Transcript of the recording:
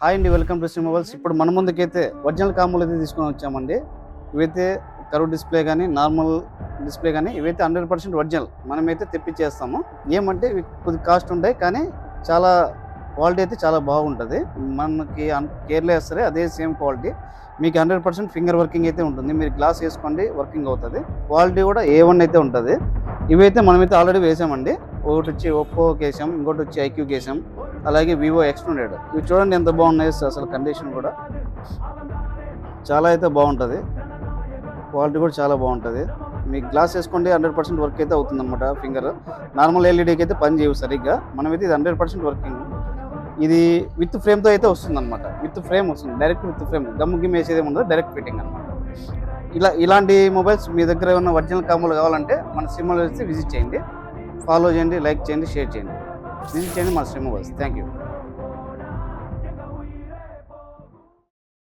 Hi అండి, welcome to SIM mobiles. ఇప్పుడు మన ముందుకైతే ఒరిజినల్ కాములు అయితే తీసుకొని వచ్చామండి. ఇవైతే కర్వ్ డిస్ప్లే కానీ నార్మల్ డిస్ప్లే కానీ ఇవైతే 100% ఒరిజినల్ మనమైతే తెప్పించేస్తాము. ఏమంటే ఇవి కొద్ది కాస్ట్ ఉంటాయి, కానీ చాలా క్వాలిటీ అయితే చాలా బాగుంటుంది. మనకి కేర్లో వేస్తారు అదే సేమ్ క్వాలిటీ. మీకు 100% ఫింగర్ వర్కింగ్ అయితే ఉంటుంది. మీరు గ్లాస్ వేసుకోండి, వర్కింగ్ అవుతుంది. క్వాలిటీ కూడా A1 అయితే ఉంటుంది. ఇవైతే మనమైతే ఆల్రెడీ వేసామండి. ఒకటి వచ్చి ఒప్పోకి వేసాం, ఇంకోటి వచ్చి ఐక్యూకి వేసాం, అలాగే వివో X100. ఇవి చూడండి ఎంత బాగున్నాయి, అసలు కండిషన్ కూడా చాలా అయితే బాగుంటుంది. క్వాలిటీ కూడా చాలా బాగుంటుంది. మీకు గ్లాస్ వేసుకోండి 100% వర్క్ అయితే అవుతుంది అనమాట. ఫింగర్ నార్మల్ ఎల్ఈడీకి అయితే పని చేయవు సరిగ్గా. మనమైతే ఇది 100% వర్కింగ్. ఇది విత్ ఫ్రేమ్తో అయితే వస్తుంది అనమాట. విత్ ఫ్రేమ్ వస్తుంది, డైరెక్ట్ విత్ ఫ్రేమ్. గమ్ము గిమ్ వేసేది ఉండదు, డైరెక్ట్ ఫిట్టింగ్ అనమాట. ఇలాంటి మొబైల్స్ మీ దగ్గర ఉన్న ఒరిజినల్ కాములు కావాలంటే మన సిమ్ మొబైల్స్ విజిట్ చేయండి. ఫాలో చేయండి, లైక్ చేయండి, షేర్ చేయండి. విజిట్ చేయండి మన సిమ్ మొబైల్స్. Thank you.